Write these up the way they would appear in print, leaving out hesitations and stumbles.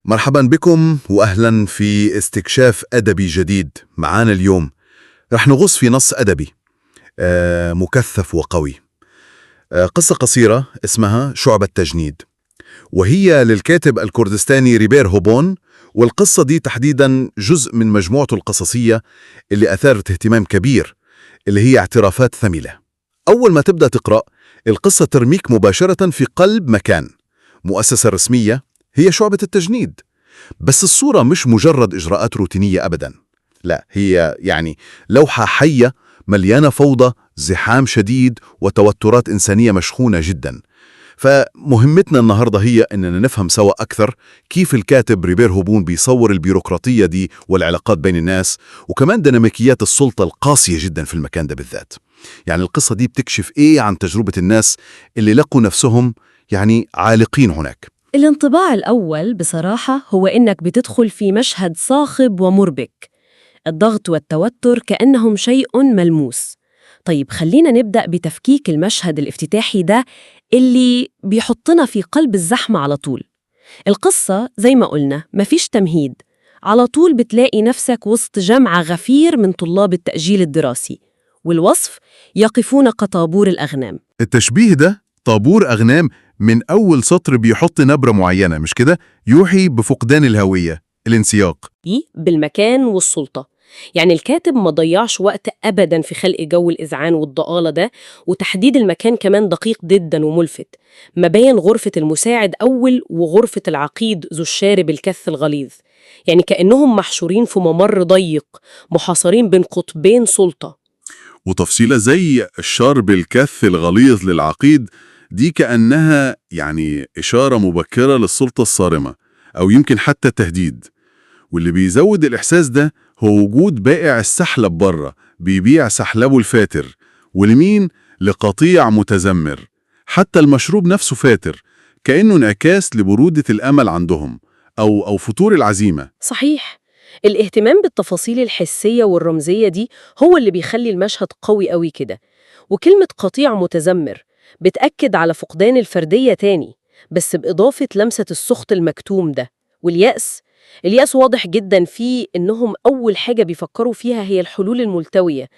مرحبا بكم وأهلا في استكشاف أدبي جديد. معانا اليوم رح نغوص في نص أدبي مكثف وقوي. قصة قصيرة اسمها شعبة تجنيد، وهي للكاتب الكردستاني ريبير هوبون، والقصة دي تحديدا جزء من مجموعته القصصية اللي أثارت اهتمام كبير، اللي هي اعترافات ثميلة. أول ما تبدأ تقرأ القصة ترميك مباشرة في قلب مكان، مؤسسة رسمية هي شعبة التجنيد. بس الصورة مش مجرد إجراءات روتينية أبداً، لا، هي لوحة حية مليانة فوضى، زحام شديد، وتوترات إنسانية مشحونة جداً. فمهمتنا النهاردة هي أننا نفهم سوا أكثر كيف الكاتب ريبير هوبون بيصور البيروقراطية دي والعلاقات بين الناس، وكمان ديناميكيات السلطة القاسية جداً في المكان ده بالذات. القصة دي بتكشف إيه عن تجربة الناس اللي لقوا نفسهم عالقين هناك. الانطباع الأول بصراحة هو إنك بتدخل في مشهد صاخب ومربك، الضغط والتوتر كأنهم شيء ملموس. طيب خلينا نبدأ بتفكيك المشهد الافتتاحي ده اللي بيحطنا في قلب الزحمة على طول. القصة زي ما قلنا مفيش تمهيد، على طول بتلاقي نفسك وسط جمع غفير من طلاب التأجيل الدراسي، والوصف يقفون كطابور الأغنام. التشبيه ده طابور أغنام من أول سطر بيحط نبرة معينة، مش كده؟ يوحي بفقدان الهوية، الانسياق بالمكان والسلطة. الكاتب ما ضيعش وقت أبداً في خلق جو الإذعان والضآلة ده، وتحديد المكان كمان دقيق جداً وملفت. ما بين غرفة المساعد أول وغرفة العقيد ذو الشارب الكث الغليظ، كأنهم محشورين في ممر ضيق، محاصرين بين قطبين سلطة. وتفصيلة زي الشرب الكث الغليظ للعقيد دي كأنها إشارة مبكرة للسلطة الصارمة، أو يمكن حتى تهديد. واللي بيزود الإحساس ده هو وجود بائع السحلب بره بيبيع سحلبه الفاتر، والمين لقطيع متذمر. حتى المشروب نفسه فاتر، كأنه انعكاس لبرودة الأمل عندهم أو فتور العزيمة. صحيح، الاهتمام بالتفاصيل الحسية والرمزية دي هو اللي بيخلي المشهد قوي قوي كده. وكلمة قطيع متذمر بتأكد على فقدان الفردية تاني، بس بإضافة لمسة السخط المكتوم ده. اليأس واضح جدا فيه إنهم أول حاجة بيفكروا فيها هي الحلول الملتوية،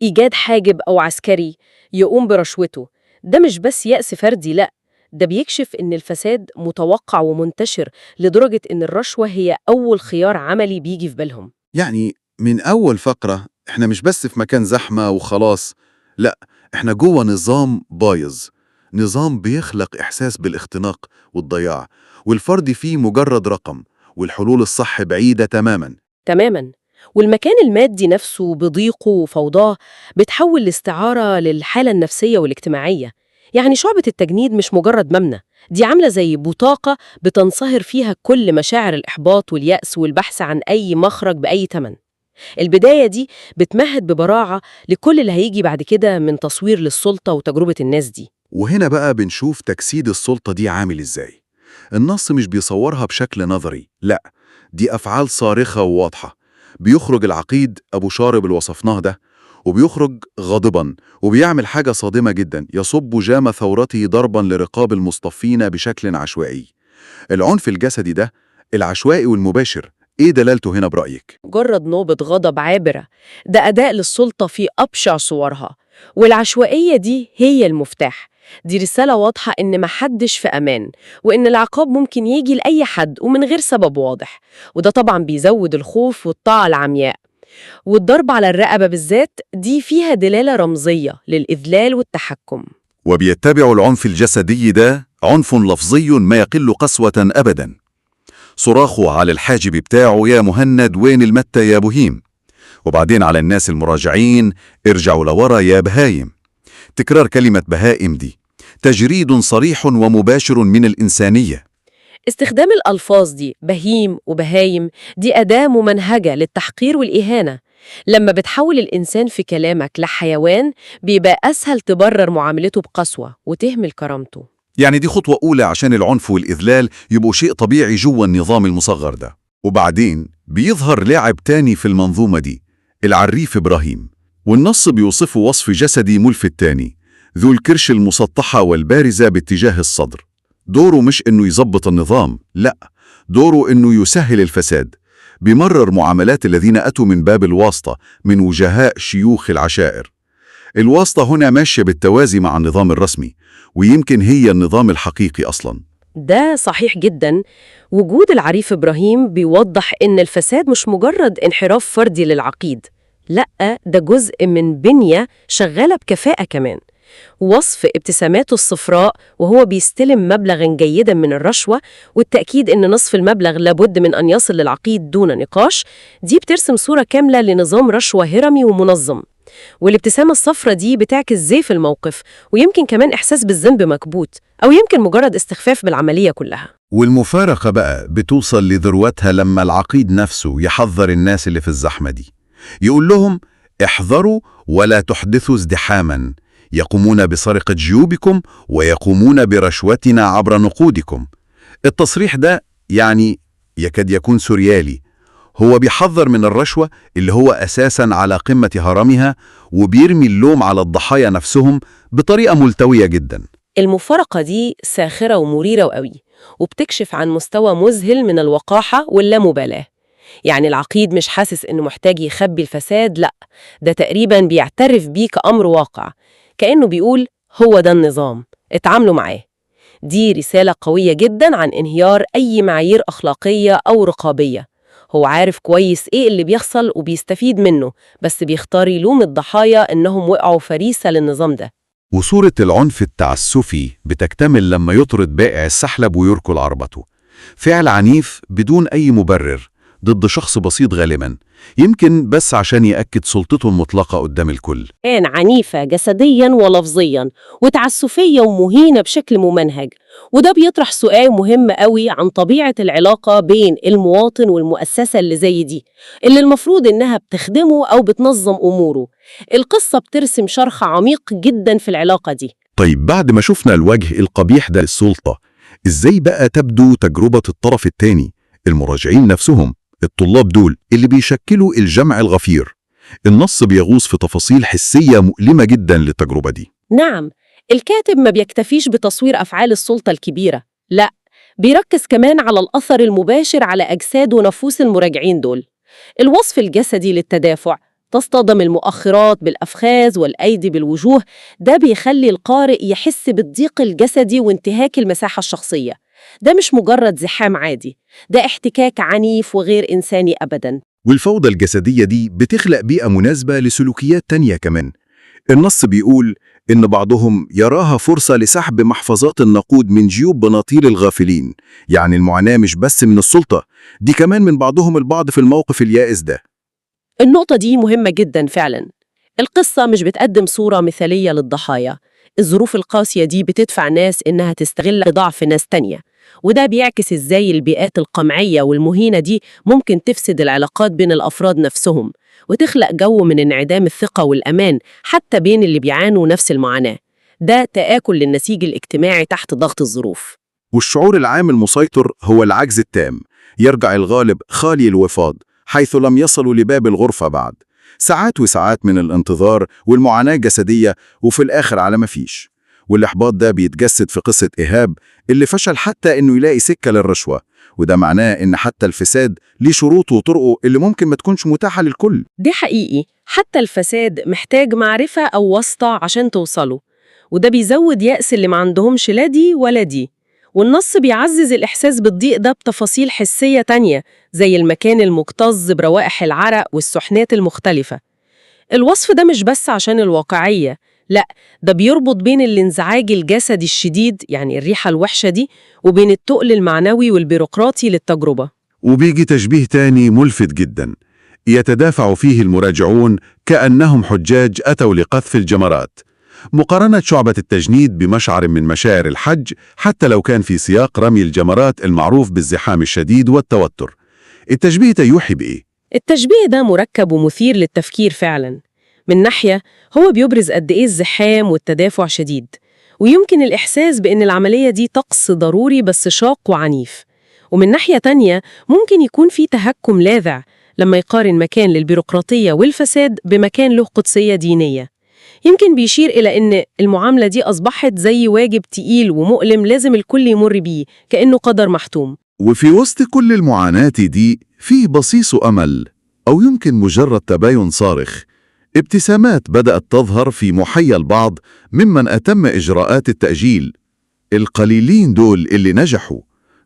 إيجاد حاجب أو عسكري يقوم برشوته. ده مش بس يأس فردي، لأ، ده بيكشف إن الفساد متوقع ومنتشر لدرجة إن الرشوة هي أول خيار عملي بيجي في بالهم. من أول فقرة إحنا مش بس في مكان زحمة وخلاص، لأ، إحنا جوه نظام بايظ، نظام بيخلق إحساس بالاختناق والضياع، والفرد فيه مجرد رقم، والحلول الصح بعيدة تماماً. والمكان المادي نفسه بضيقه وفوضاه بتحول الاستعارة للحالة النفسية والاجتماعية. شعبة التجنيد مش مجرد مبنى، دي عاملة زي بطاقة بتنصهر فيها كل مشاعر الإحباط واليأس والبحث عن أي مخرج بأي تمن. البداية دي بتمهد ببراعة لكل اللي هيجي بعد كده من تصوير للسلطة وتجربة الناس دي. وهنا بقى بنشوف تجسيد السلطة دي عامل إزاي. النص مش بيصورها بشكل نظري، لأ، دي أفعال صارخة وواضحة. بيخرج العقيد أبو شارب اللي وصفناه ده، وبيخرج غاضباً، وبيعمل حاجة صادمة جداً، يصب جام ثورته ضرباً لرقاب المصطفين بشكل عشوائي. العنف الجسدي ده العشوائي والمباشر، إيه دلالته هنا برأيك؟ مجرد نوبة غضب عابرة، ده أداء للسلطة في أبشع صورها، والعشوائية دي هي المفتاح. دي رسالة واضحة إن محدش في أمان، وإن العقاب ممكن يجي لأي حد ومن غير سبب واضح. وده طبعا بيزود الخوف والطاعة العمياء. والضرب على الرقبة بالذات دي فيها دلالة رمزية للإذلال والتحكم. وبيتبع العنف الجسدي ده عنف لفظي ما يقل قسوة أبداً. صراخه على الحاجب بتاعه يا مهند وين المتة يا بهيم، وبعدين على الناس المراجعين ارجعوا لورا يا بهايم. تكرار كلمة بهائم دي تجريد صريح ومباشر من الإنسانية. استخدام الألفاظ دي بهيم وبهايم دي أداة ممنهجة للتحقير والإهانة. لما بتحول الإنسان في كلامك لحيوان بيبقى أسهل تبرر معاملته بقسوة وتهمل كرامته. دي خطوة أولى عشان العنف والإذلال يبقوا شيء طبيعي جوا النظام المصغر ده. وبعدين بيظهر لاعب تاني في المنظومة دي، العريف إبراهيم، والنص بيوصفه وصف جسدي ملفت تاني، ذو الكرش المسطحة والبارزة باتجاه الصدر. دوره مش إنه يظبط النظام، لأ، دوره إنه يسهل الفساد، بيمرر معاملات الذين أتوا من باب الواسطة من وجهاء شيوخ العشائر. الواسطة هنا ماشية بالتوازي مع النظام الرسمي، ويمكن هي النظام الحقيقي أصلاً. ده صحيح جدا. وجود العريف إبراهيم بيوضح إن الفساد مش مجرد انحراف فردي للعقيد، لأ، ده جزء من بنية شغالة بكفاءة كمان. وصف ابتساماته الصفراء وهو بيستلم مبلغا جيدا من الرشوة، والتأكيد إن نصف المبلغ لابد من أن يصل للعقيد دون نقاش، دي بترسم صورة كاملة لنظام رشوة هرمي ومنظم. والابتسامة الصفراء دي بتعكس زيف الموقف، ويمكن كمان إحساس بالذنب مكبوت، أو يمكن مجرد استخفاف بالعملية كلها. والمفارقة بقى بتوصل لذروتها لما العقيد نفسه يحذر الناس اللي في الزحمة دي، يقول لهم: احذروا ولا تحدثوا ازدحاما، يقومون بسرقة جيوبكم ويقومون برشوتنا عبر نقودكم. التصريح ده يعني يكاد يكون سوريالي، هو بيحذر من الرشوة اللي هو أساساً على قمة هرمها، وبيرمي اللوم على الضحايا نفسهم بطريقة ملتوية جداً. المفارقة دي ساخرة ومريرة قوي، وبتكشف عن مستوى مذهل من الوقاحة واللامبالاة. يعني العقيد مش حاسس إنه محتاج يخبي الفساد، لأ، ده تقريباً بيعترف بيه كأمر واقع، كأنه بيقول هو ده النظام، اتعاملوا معاه. دي رسالة قوية جداً عن انهيار أي معايير أخلاقية أو رقابية. هو عارف كويس إيه اللي بيحصل وبيستفيد منه، بس بيختار يلوم الضحايا إنهم وقعوا فريسة للنظام ده. وصورة العنف التعسفي بتكتمل لما يطرد بائع السحلب ويركل عربته، فعل عنيف بدون أي مبرر ضد شخص بسيط غالباً، يمكن بس عشان يأكد سلطته المطلقة قدام الكل. كان عنيفة جسدياً ولفظياً، وتعسفية ومهينة بشكل ممنهج. وده بيطرح سؤال مهم قوي عن طبيعة العلاقة بين المواطن والمؤسسة اللي زي دي، اللي المفروض إنها بتخدمه أو بتنظم أموره. القصة بترسم شرخ عميق جداً في العلاقة دي. طيب بعد ما شفنا الوجه القبيح ده للسلطة، إزاي بقى تبدو تجربة الطرف الثاني، المراجعين نفسهم، الطلاب دول اللي بيشكلوا الجمع الغفير؟ النص بيغوص في تفاصيل حسية مؤلمة جدا للتجربة دي. نعم، الكاتب ما بيكتفيش بتصوير أفعال السلطة الكبيرة، لا، بيركز كمان على الأثر المباشر على أجساد ونفوس المراجعين دول. الوصف الجسدي للتدافع، تصطدم المؤخرات بالأفخاذ والأيدي بالوجوه، ده بيخلي القارئ يحس بالضيق الجسدي وانتهاك المساحة الشخصية. ده مش مجرد زحام عادي، ده احتكاك عنيف وغير إنساني أبداً. والفوضى الجسدية دي بتخلق بيئة مناسبة لسلوكيات تانية كمان. النص بيقول إن بعضهم يراها فرصة لسحب محفظات النقود من جيوب بناطيل الغافلين. يعني المعاناة مش بس من السلطة، دي كمان من بعضهم البعض في الموقف اليائس ده. النقطة دي مهمة جداً فعلاً. القصة مش بتقدم صورة مثالية للضحايا. الظروف القاسية دي بتدفع ناس إنها تستغل ضعف ناس تانية، وده بيعكس إزاي البيئات القمعية والمهينة دي ممكن تفسد العلاقات بين الأفراد نفسهم، وتخلق جو من انعدام الثقة والأمان حتى بين اللي بيعانوا نفس المعاناة. ده تآكل للنسيج الاجتماعي تحت ضغط الظروف. والشعور العام المسيطر هو العجز التام. يرجع الغالب خالي الوفاض حيث لم يصلوا لباب الغرفة بعد. ساعات وساعات من الانتظار والمعاناة الجسدية، وفي الآخر على ما فيش. والإحباط ده بيتجسد في قصة إيهاب اللي فشل حتى إنه يلاقي سكة للرشوة، وده معناه إن حتى الفساد ليه شروطه وطرقه اللي ممكن ما تكونش متاحة للكل. دي حقيقي، حتى الفساد محتاج معرفة أو واسطة عشان توصله، وده بيزود يأس اللي ما عندهمش لا دي ولا دي. والنص بيعزز الإحساس بالضيق ده بتفاصيل حسية تانية، زي المكان المكتظ بروائح العرق والسحنات المختلفة. الوصف ده مش بس عشان الواقعية، لأ، ده بيربط بين الانزعاج الجسدي الشديد، يعني الريحة الوحشة دي، وبين التقل المعنوي والبيروقراطي للتجربة. وبيجي تشبيه تاني ملفت جدا، يتدافع فيه المراجعون كأنهم حجاج أتوا لقذف الجمرات، مقارنة شعبة التجنيد بمشعر من مشاعر الحج، حتى لو كان في سياق رمي الجمرات المعروف بالزحام الشديد والتوتر. التشبيه ده يوحي بإيه؟ التشبيه ده مركب ومثير للتفكير فعلاً. من ناحية هو بيبرز قد إيه الزحام والتدافع شديد، ويمكن الإحساس بأن العملية دي طقس ضروري بس شاق وعنيف. ومن ناحية تانية ممكن يكون في تهكم لاذع لما يقارن مكان للبيروقراطية والفساد بمكان له قدسية دينية. يمكن بيشير إلى أن المعاملة دي أصبحت زي واجب تقيل ومؤلم لازم الكل يمر بيه، كأنه قدر محتوم. وفي وسط كل المعاناة دي فيه بصيص أمل، أو يمكن مجرد تباين صارخ. ابتسامات بدأت تظهر في محيا البعض ممن أتم إجراءات التأجيل. القليلين دول اللي نجحوا،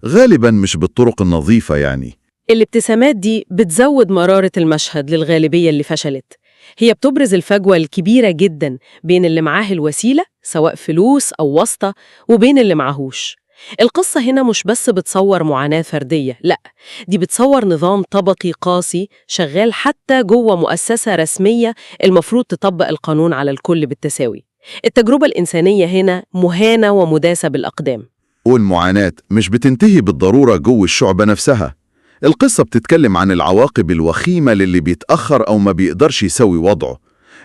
غالباً مش بالطرق النظيفة يعني. الابتسامات دي بتزود مرارة المشهد للغالبية اللي فشلت. هي بتبرز الفجوة الكبيرة جدا بين اللي معاه الوسيلة سواء فلوس أو واسطة وبين اللي معهوش. القصة هنا مش بس بتصور معاناة فردية، لأ، دي بتصور نظام طبقي قاسي شغال حتى جوه مؤسسة رسمية المفروض تطبق القانون على الكل بالتساوي. التجربة الإنسانية هنا مهانة ومداسة بالأقدام. والمعاناة مش بتنتهي بالضرورة جوه الشعبة نفسها. القصة بتتكلم عن العواقب الوخيمة للي بيتأخر أو ما بيقدرش يسوي وضعه.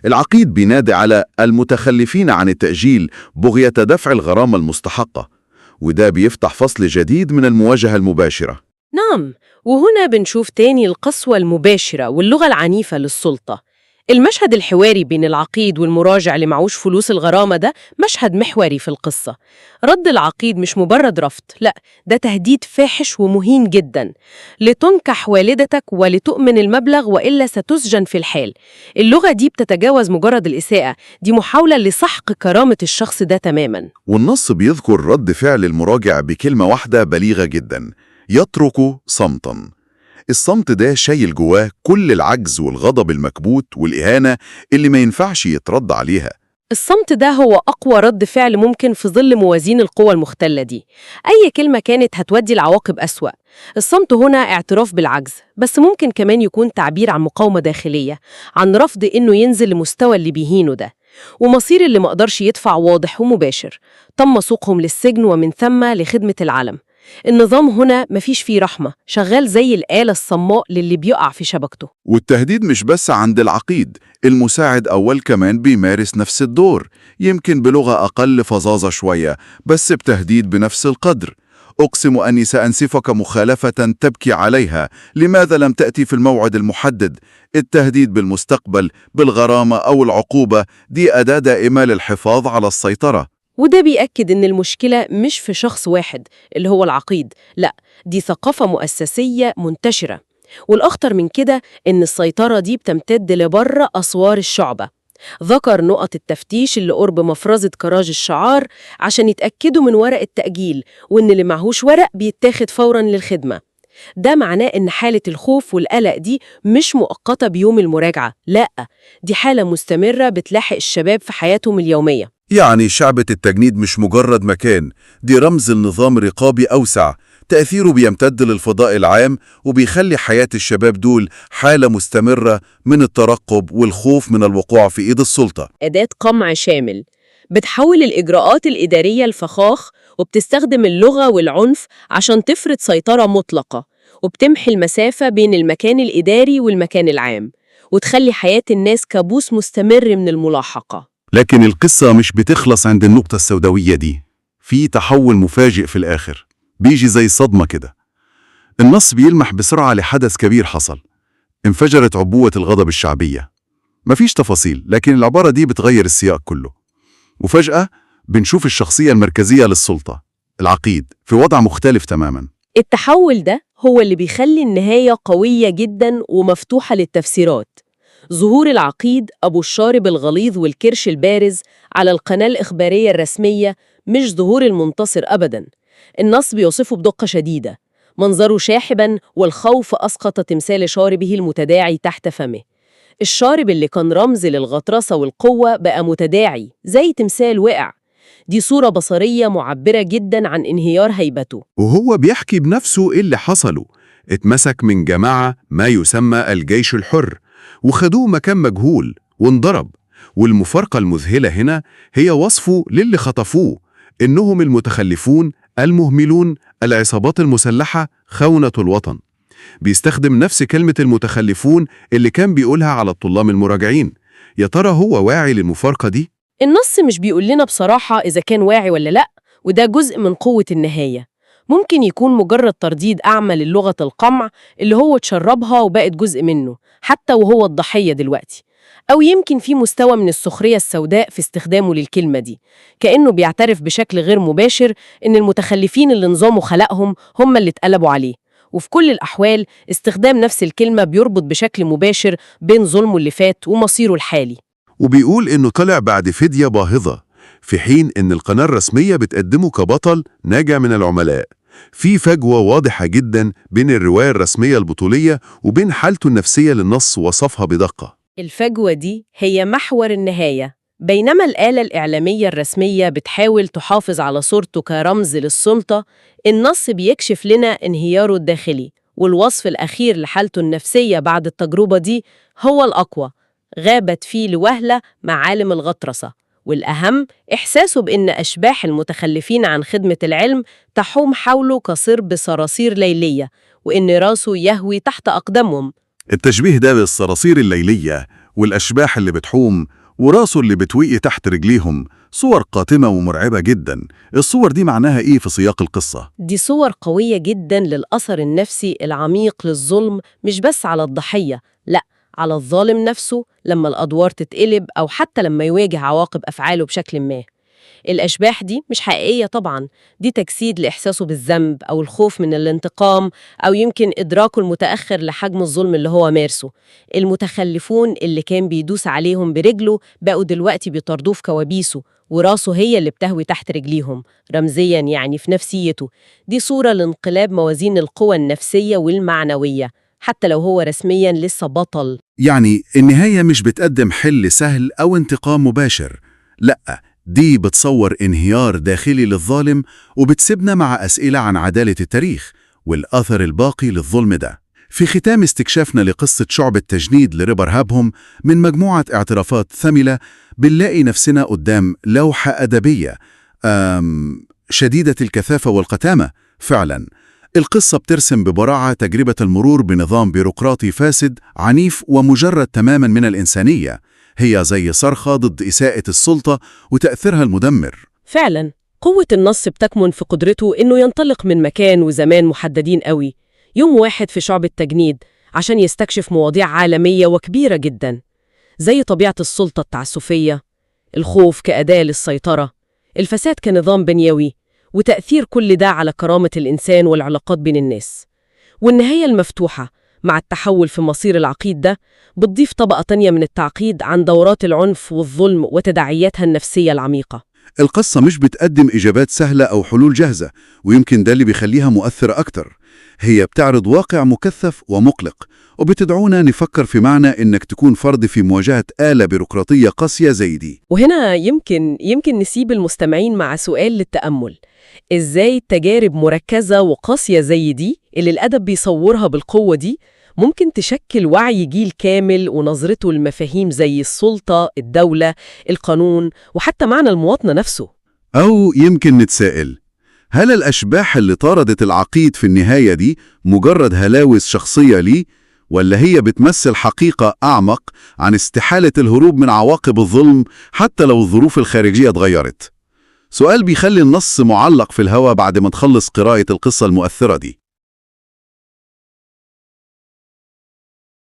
العقيد بينادي على المتخلفين عن التأجيل بغية دفع الغرامة المستحقة، وده بيفتح فصل جديد من المواجهة المباشرة. نعم، وهنا بنشوف تاني القسوة المباشرة واللغة العنيفة للسلطة. المشهد الحواري بين العقيد والمراجع اللي معوش فلوس الغرامة ده مشهد محوري في القصة. رد العقيد مش مجرد رفض، لا، ده تهديد فاحش ومهين جدا. لتنكح والدتك ولتؤمن المبلغ وإلا ستسجن في الحال. اللغة دي بتتجاوز مجرد الإساءة، دي محاولة لسحق كرامة الشخص ده تماما. والنص بيذكر رد فعل المراجع بكلمة واحدة بليغة جدا: يترك صمتا. الصمت ده شايل جواه كل العجز والغضب المكبوت والإهانة اللي ما ينفعش يترد عليها. الصمت ده هو أقوى رد فعل ممكن في ظل موازين القوى المختلة دي. أي كلمة كانت هتودي العواقب أسوأ. الصمت هنا اعتراف بالعجز، بس ممكن كمان يكون تعبير عن مقاومة داخلية، عن رفض إنه ينزل لمستوى اللي بيهينه ده. ومصير اللي مقدرش يدفع واضح ومباشر، تم سوقهم للسجن ومن ثم لخدمة العلم. النظام هنا مفيش فيه رحمة، شغال زي الآلة الصماء للي بيقع في شبكته. والتهديد مش بس عند العقيد، المساعد أول كمان بيمارس نفس الدور، يمكن بلغة أقل فظاظة شوية، بس بتهديد بنفس القدر. أقسم أني سأنسفك مخالفة تبكي عليها، لماذا لم تأتي في الموعد المحدد؟ التهديد بالمستقبل، بالغرامة أو العقوبة، دي أداة دائمة للحفاظ على السيطرة. وده بيأكد إن المشكلة مش في شخص واحد اللي هو العقيد، لأ، دي ثقافة مؤسسية منتشرة. والأخطر من كده إن السيطرة دي بتمتد لبره أسوار الشعبة. ذكر نقط التفتيش اللي قرب مفرزة كراج الشعار عشان يتأكدوا من ورق التأجيل، وإن اللي معهوش ورق بيتاخد فوراً للخدمة. ده معناه إن حالة الخوف والقلق دي مش مؤقتة بيوم المراجعة، لأ، دي حالة مستمرة بتلاحق الشباب في حياتهم اليومية. يعني شعبة التجنيد مش مجرد مكان، دي رمز لنظام رقابي أوسع، تأثيره بيمتد للفضاء العام وبيخلي حياة الشباب دول حالة مستمرة من الترقب والخوف من الوقوع في إيد السلطة. أداة قمع شامل بتحول الإجراءات الإدارية لفخاخ، وبتستخدم اللغة والعنف عشان تفرض سيطرة مطلقة، وبتمحي المسافة بين المكان الإداري والمكان العام، وتخلي حياة الناس كابوس مستمر من الملاحقة. لكن القصة مش بتخلص عند النقطة السوداوية دي، في تحول مفاجئ في الآخر، بيجي زي صدمة كده. النص بيلمح بسرعة لحدث كبير حصل، انفجرت عبوة الغضب الشعبية. مفيش تفاصيل، لكن العبارة دي بتغير السياق كله. وفجأة بنشوف الشخصية المركزية للسلطة، العقيد، في وضع مختلف تماما. التحول ده هو اللي بيخلي النهاية قوية جدا ومفتوحة للتفسيرات. ظهور العقيد أبو الشارب الغليظ والكرش البارز على القناة الإخبارية الرسمية مش ظهور المنتصر أبداً. النص بيوصفه بدقة شديدة، منظره شاحباً والخوف أسقط تمثال شاربه المتداعي تحت فمه. الشارب اللي كان رمز للغطرسة والقوة بقى متداعي زي تمثال وقع. دي صورة بصرية معبرة جداً عن انهيار هيبته. وهو بيحكي بنفسه إيه اللي حصله. اتمسك من جماعة ما يسمى الجيش الحر، وخدوه مكان مجهول وانضرب. والمفارقة المذهلة هنا هي وصفه للي خطفوه، إنهم المتخلفون، المهملون، العصابات المسلحة، خونة الوطن. بيستخدم نفس كلمة المتخلفون اللي كان بيقولها على الطلاب المراجعين. يا ترى هو واعي للمفارقة دي؟ النص مش بيقول لنا بصراحة إذا كان واعي ولا لأ، وده جزء من قوة النهاية. ممكن يكون مجرد ترديد أعمى للغة القمع اللي هو تشربها وبقت جزء منه، حتى وهو الضحية دلوقتي. أو يمكن في مستوى من السخرية السوداء في استخدامه للكلمة دي، كأنه بيعترف بشكل غير مباشر إن المتخلفين اللي نظامه خلقهم هم اللي اتقلبوا عليه. وفي كل الأحوال استخدام نفس الكلمة بيربط بشكل مباشر بين ظلمه اللي فات ومصيره الحالي. وبيقول إنه طلع بعد فدية باهظة، في حين إن القناة الرسمية بتقدمه كبطل ناجع من العملاء. في فجوة واضحة جدا بين الرواية الرسمية البطولية وبين حالته النفسية للنص وصفها بدقة. الفجوة دي هي محور النهاية. بينما الآلة الإعلامية الرسمية بتحاول تحافظ على صورته كرمز للسلطة، النص بيكشف لنا انهياره الداخلي، والوصف الأخير لحالته النفسية بعد التجربة دي هو الأقوى. غابت فيه لوهلة معالم الغطرسة، والأهم إحساسه بأن أشباح المتخلفين عن خدمة العلم تحوم حوله كصرب صراصير ليلية، وإن راسه يهوي تحت أقدامهم. التشبيه ده بالصراصير الليلية والأشباح اللي بتحوم وراسه اللي بتوقي تحت رجليهم صور قاتمة ومرعبة جدا. الصور دي معناها إيه في سياق القصة؟ دي صور قوية جدا للأثر النفسي العميق للظلم، مش بس على الضحية، لأ، على الظالم نفسه لما الأدوار تتقلب أو حتى لما يواجه عواقب أفعاله بشكل ما. الأشباح دي مش حقيقية طبعاً، دي تجسيد لإحساسه بالذنب أو الخوف من الانتقام، أو يمكن إدراكه المتأخر لحجم الظلم اللي هو مارسه. المتخلفون اللي كان بيدوس عليهم برجله بقوا دلوقتي بيطردوه في كوابيسه، وراسه هي اللي بتهوي تحت رجليهم، رمزياً يعني في نفسيته. دي صورة لانقلاب موازين القوى النفسية والمعنوية، حتى لو هو رسمياً لسه بطل. يعني النهاية مش بتقدم حل سهل أو انتقام مباشر، لأ، دي بتصور انهيار داخلي للظالم وبتسيبنا مع أسئلة عن عدالة التاريخ والأثر الباقي للظلم ده. في ختام استكشافنا لقصة شعب التجنيد لريبر هابهم من مجموعة اعترافات ثملة، بنلاقي نفسنا قدام لوحة أدبية شديدة الكثافة والقتامة. فعلا القصة بترسم ببراعة تجربة المرور بنظام بيروقراطي فاسد عنيف ومجرد تماما من الإنسانية، هي زي صرخة ضد إساءة السلطة وتأثيرها المدمر. فعلاً قوة النص بتكمن في قدرته إنه ينطلق من مكان وزمان محددين قوي، يوم واحد في شعب التجنيد، عشان يستكشف مواضيع عالمية وكبيرة جداً، زي طبيعة السلطة التعسفية، الخوف كأداة للسيطرة، الفساد كنظام بنيوي، وتأثير كل ده على كرامة الإنسان والعلاقات بين الناس. والنهاية المفتوحة مع التحول في مصير العقيد ده بتضيف طبقة تانية من التعقيد عن دورات العنف والظلم وتداعياتها النفسية العميقة. القصة مش بتقدم إجابات سهلة أو حلول جاهزة، ويمكن ده اللي بيخليها مؤثرة أكتر. هي بتعرض واقع مكثف ومقلق، وبتدعونا نفكر في معنى إنك تكون فرد في مواجهة آلة بيروقراطية قاسية زي دي. وهنا يمكن نسيب المستمعين مع سؤال للتأمل: إزاي التجارب مركزة وقاسية زي دي اللي الأدب بيصورها بالقوة دي ممكن تشكل وعي جيل كامل ونظرته لمفاهيم زي السلطة، الدولة، القانون، وحتى معنى المواطنة نفسه؟ أو يمكن نتساءل، هل الأشباح اللي طاردت العقيد في النهاية دي مجرد هلاوس شخصية ليه، ولا هي بتمثل حقيقة أعمق عن استحالة الهروب من عواقب الظلم حتى لو الظروف الخارجية اتغيرت؟ سؤال بيخلي النص معلق في الهواء بعد ما تخلص قراءة القصة المؤثرة دي.